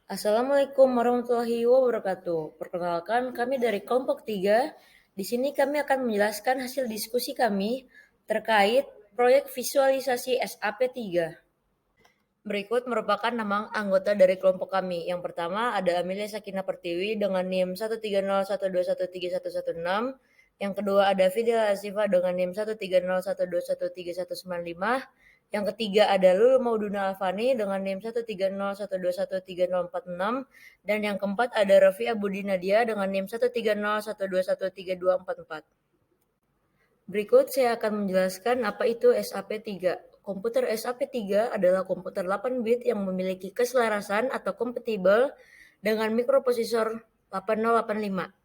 Assalamualaikum warahmatullahi wabarakatuh. Perkenalkan, kami dari kelompok 3. Di sini kami akan menjelaskan hasil diskusi kami terkait proyek visualisasi SAP3. Berikut merupakan nama anggota dari kelompok kami. Yang pertama ada Amelia Sakinah Pertiwi dengan NIM 13012131116. Yang kedua ada Fidel Asifa dengan NIM 13012131195. Yang ketiga ada Lulu Mauduna Alfani dengan NIM 13012130446. Dan yang keempat ada Rafia Budi Nadia dengan NIM 13012132444. Berikut saya akan menjelaskan apa itu SAP3. Komputer SAP3 adalah komputer 8 bit yang memiliki keselarasan atau kompatibel dengan mikroprosesor 8085.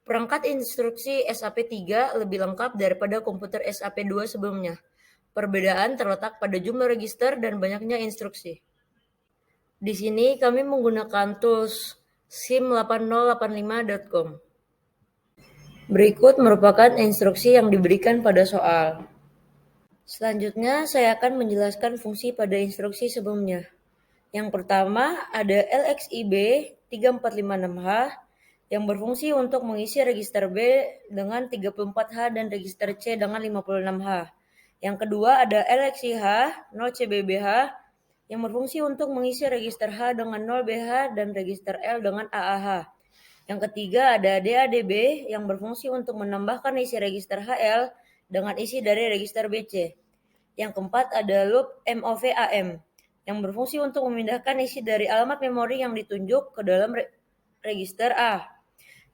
Perangkat instruksi SAP3 lebih lengkap daripada komputer SAP2 sebelumnya. Perbedaan terletak pada jumlah register dan banyaknya instruksi. Di sini kami menggunakan tools sim8085.com. Berikut merupakan instruksi yang diberikan pada soal. Selanjutnya, saya akan menjelaskan fungsi pada instruksi sebelumnya. Yang pertama, ada LXIB 3456H yang berfungsi untuk mengisi register B dengan 34H dan register C dengan 56H. Yang kedua, ada LXIH 0CBBH yang berfungsi untuk mengisi register H dengan 0BH dan register L dengan AAH. Yang ketiga, ada DADB yang berfungsi untuk menambahkan isi register HL dengan isi dari register BC. Yang keempat ada loop MOV-AM yang berfungsi untuk memindahkan isi dari alamat memori yang ditunjuk ke dalam register A.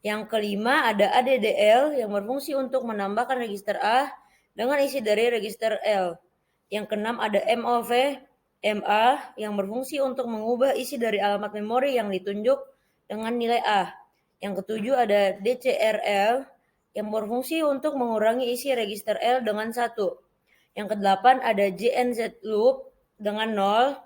Yang kelima ada ADDL yang berfungsi untuk menambahkan register A dengan isi dari register L. Yang keenam ada MOV-MA yang berfungsi untuk mengubah isi dari alamat memori yang ditunjuk dengan nilai A. Yang ketujuh ada DCRL yang berfungsi untuk mengurangi isi register L dengan 1. Yang kedelapan ada JNZ loop dengan 0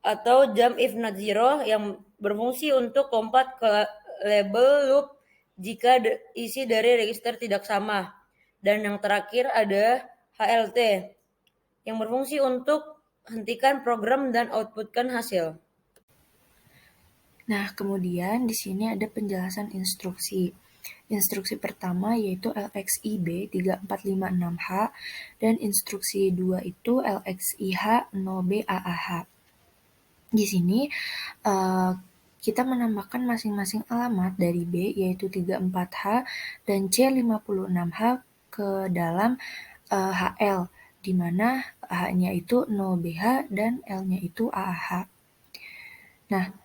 atau jump if not zero yang berfungsi untuk lompat ke label loop jika isi dari register tidak sama. Dan yang terakhir ada HLT yang berfungsi untuk hentikan program dan outputkan hasil. Nah, kemudian di sini ada penjelasan instruksi. Instruksi pertama yaitu LXIB 3456H dan instruksi 2 itu LXIH 0BAAH. Di sini kita menambahkan masing-masing alamat dari B yaitu 34H dan C56H ke dalam HL di mana H-nya itu 0BH dan L-nya itu AAH. Nah,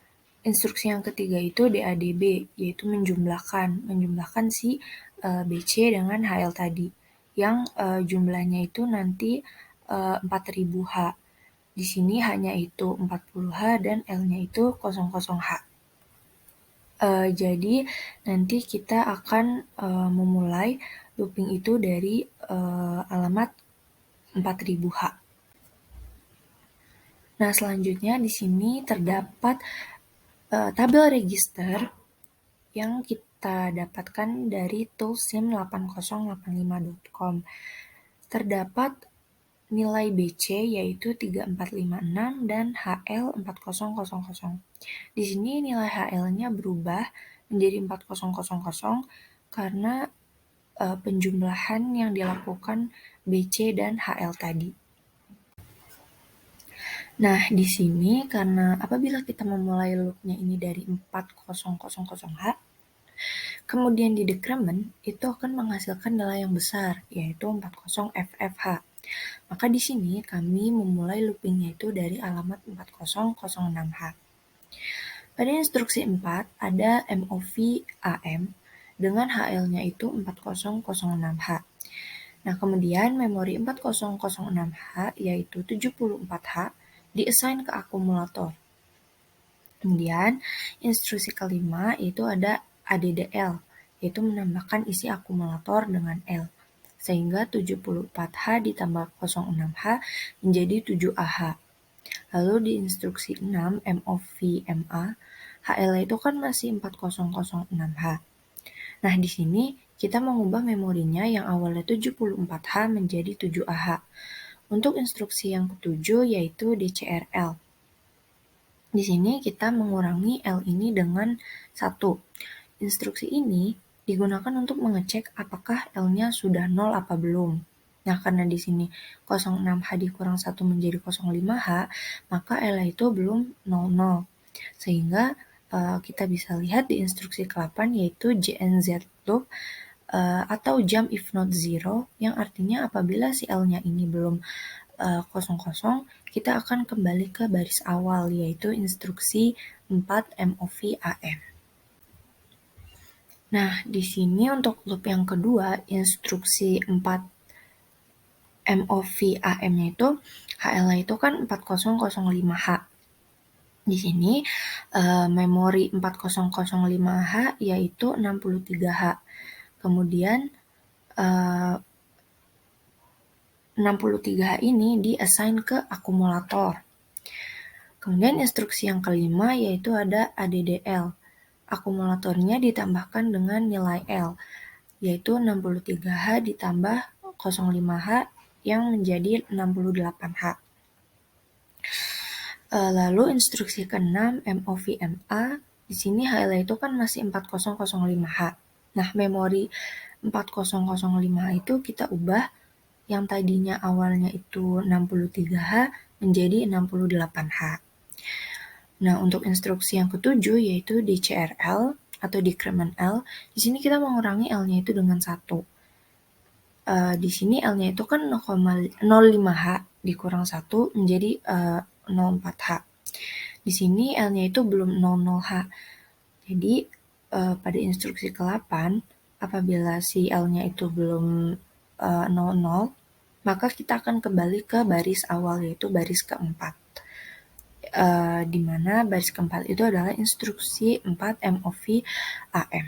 instruksi yang ketiga itu DADB, yaitu menjumlahkan si BC dengan HL tadi, yang jumlahnya itu nanti 4000H. Di sini hanya itu 40H dan L-nya itu 00H. Jadi nanti kita akan memulai looping itu dari alamat 4000H. Nah, selanjutnya di sini terdapat tabel register yang kita dapatkan dari tools sim8085.com. Terdapat nilai BC yaitu 3456 dan HL 4000. Di sini nilai HL-nya berubah menjadi 4000 karena penjumlahan yang dilakukan BC dan HL tadi. Nah, di sini karena apabila kita memulai loop-nya ini dari 4000H, kemudian di decrement itu akan menghasilkan nilai yang besar, yaitu 40FFH. Maka di sini kami memulai looping-nya itu dari alamat 4006H. Pada instruksi 4 ada MOV AM dengan HL-nya itu 4006H. Nah, kemudian memori 4006H yaitu 74H di-assign ke akumulator. Kemudian instruksi kelima itu ada ADDL, yaitu menambahkan isi akumulator dengan L, sehingga 74H ditambah 06H menjadi 7AH. Lalu di instruksi 6 MOV-MA, HL itu kan masih 4006H. Nah, di sini kita mengubah memorinya yang awalnya 74H menjadi 7AH. Untuk instruksi yang ketujuh yaitu DCRL. Di sini kita mengurangi L ini dengan 1. Instruksi ini digunakan untuk mengecek apakah L-nya sudah 0 apa belum. Nah, karena di sini 06H dikurang 1 menjadi 05H, maka L itu belum 00. Sehingga kita bisa lihat di instruksi ke-8 yaitu JNZ loop atau jump if not zero, yang artinya apabila si L-nya ini belum kosong-kosong, kita akan kembali ke baris awal, yaitu instruksi 4 MOV AM. Nah, di sini untuk loop yang kedua, instruksi 4 MOV AM-nya itu, HL-nya itu kan 4005H. Di sini memori 4005H yaitu 63H. Kemudian 63H ini di-assign ke akumulator. Kemudian instruksi yang kelima yaitu ada ADDL. Akumulatornya ditambahkan dengan nilai L, yaitu 63H ditambah 05H yang menjadi 68H. Lalu instruksi ke-6 MOVMA, di sini HL itu kan masih 4005H. Nah, memori 4005H itu kita ubah yang tadinya awalnya itu 63H menjadi 68H. Nah, untuk instruksi yang ketujuh yaitu DCRL atau decrement L, di sini kita mengurangi L-nya itu dengan 1. Di sini L-nya itu kan 0,05H dikurang 1 menjadi 04H. Di sini L-nya itu belum 00H. Jadi pada instruksi ke-8, apabila si L-nya itu belum 00, maka kita akan kembali ke baris awal yaitu baris keempat. Di mana baris keempat itu adalah instruksi 4 MOV AM.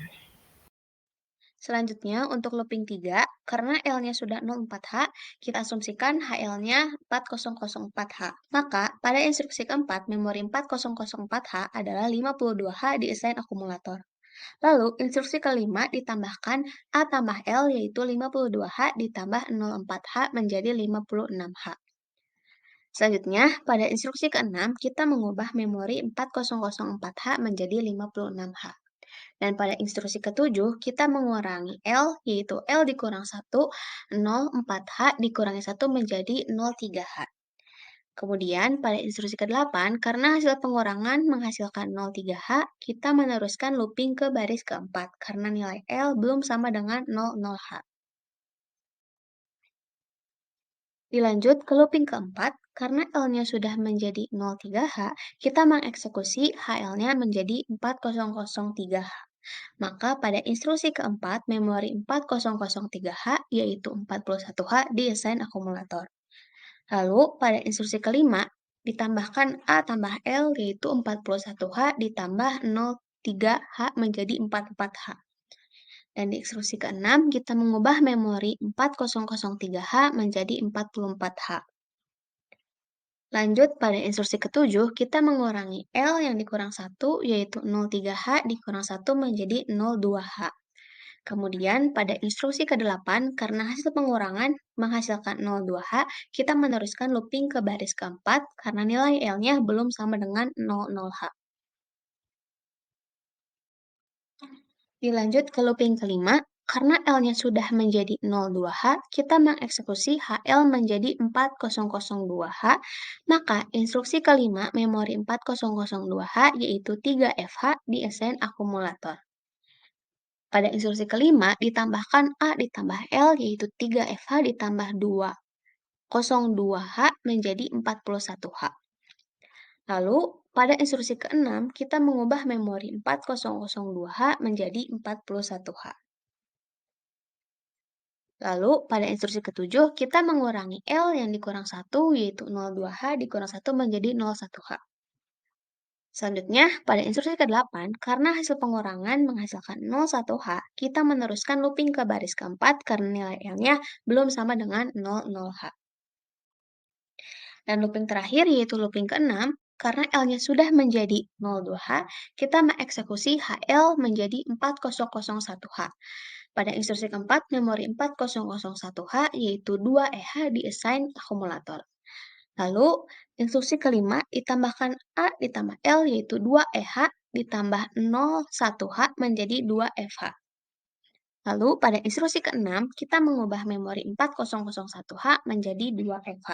Selanjutnya, untuk looping 3, karena L-nya sudah 04H, kita asumsikan HL-nya 4004H. Maka, pada instruksi keempat, memori 4004H adalah 52H di-assign akumulator. Lalu, instruksi kelima ditambahkan A tambah L yaitu 52H ditambah 04H menjadi 56H. Selanjutnya, pada instruksi ke-6, kita mengubah memori 4004H menjadi 56H. Dan pada instruksi ke-7, kita mengurangi L, yaitu L dikurang 1, 04H dikurangi 1 menjadi 03H. Kemudian, pada instruksi ke-8, karena hasil pengurangan menghasilkan 03H, kita meneruskan looping ke baris keempat, karena nilai L belum sama dengan 00H. Dilanjut ke looping keempat, karena L-nya sudah menjadi 03H, kita mengeksekusi HL-nya menjadi 4003H. Maka pada instruksi keempat, memori 4003H yaitu 41H di-assign akumulator. Lalu pada instruksi kelima, ditambahkan A tambah L yaitu 41H ditambah 03H menjadi 44H. Dan di instruksi ke-6, kita mengubah memori 4003H menjadi 44H. Lanjut pada instruksi ke-7, kita mengurangi L yang dikurang 1, yaitu 03H dikurang 1 menjadi 02H. Kemudian pada instruksi ke-8, karena hasil pengurangan menghasilkan 02H, kita meneruskan looping ke baris keempat karena nilai L-nya belum sama dengan 00H. Dilanjut ke looping kelima, karena L-nya sudah menjadi 02H, kita mengeksekusi HL menjadi 4002H, maka instruksi kelima memori 4002H yaitu 3FH di-assign akumulator. Pada instruksi kelima, ditambahkan A ditambah L yaitu 3FH ditambah 202H menjadi 41H. Lalu, pada instruksi ke-6, kita mengubah memori 4002H menjadi 41H. Lalu, pada instruksi ke-7, kita mengurangi L yang dikurang 1, yaitu 02H dikurang 1 menjadi 01H. Selanjutnya, pada instruksi ke-8, karena hasil pengurangan menghasilkan 01H, kita meneruskan looping ke baris keempat karena nilai L-nya belum sama dengan 00H. Dan looping terakhir yaitu looping ke-6, karena L-nya sudah menjadi 02H, kita mengeksekusi HL menjadi 4001H. Pada instruksi keempat, memori 4001H yaitu 2EH di-assign akumulator. Lalu, instruksi kelima ditambahkan A ditambah L yaitu 2EH ditambah 01H menjadi 2FH. Lalu pada instruksi keenam, kita mengubah memori 4001H menjadi 2FH.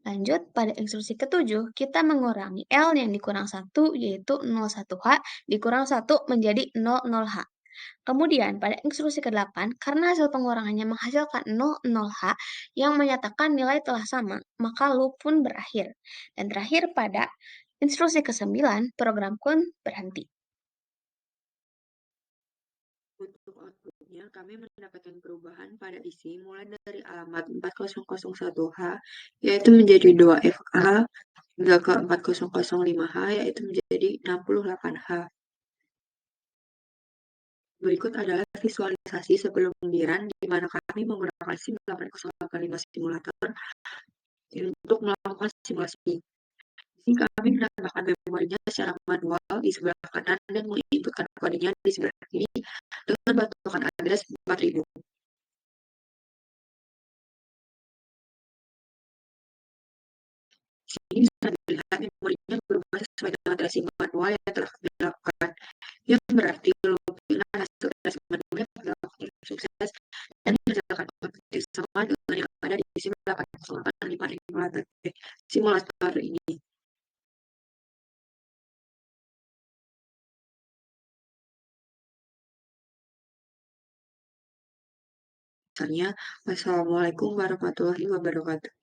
Lanjut, pada instruksi ketujuh, kita mengurangi L yang dikurang 1 yaitu 01H dikurang 1 menjadi 00H. Kemudian, pada instruksi ke-8, karena hasil pengurangannya menghasilkan 00H yang menyatakan nilai telah sama, maka loop pun berakhir. Dan terakhir, pada instruksi ke-9, program pun berhenti. Untuk outputnya, kami mendapatkan perubahan pada isi mulai dari alamat 4001H, yaitu menjadi 2FA, hingga ke 4005H, yaitu menjadi 68H. Berikut adalah visualisasi sebelum di-run, di mana kami menggunakan SIM 8085 simulator untuk melakukan simulasi. Di sini kami menambahkan memorinya secara manual di sebelah kanan dan menginputkan kodenya di sebelah kiri dengan batukan address 4000. Ini bisa dilihat memorinya berubah sesuai dengan tracing manual yang telah kami lakukan, yang berarti looping hasil tracing manualnya dilakukan sukses dan menghasilkan output sama dengan yang ada di SIM 8085 simulator ini. Wassalamualaikum warahmatullahi wabarakatuh.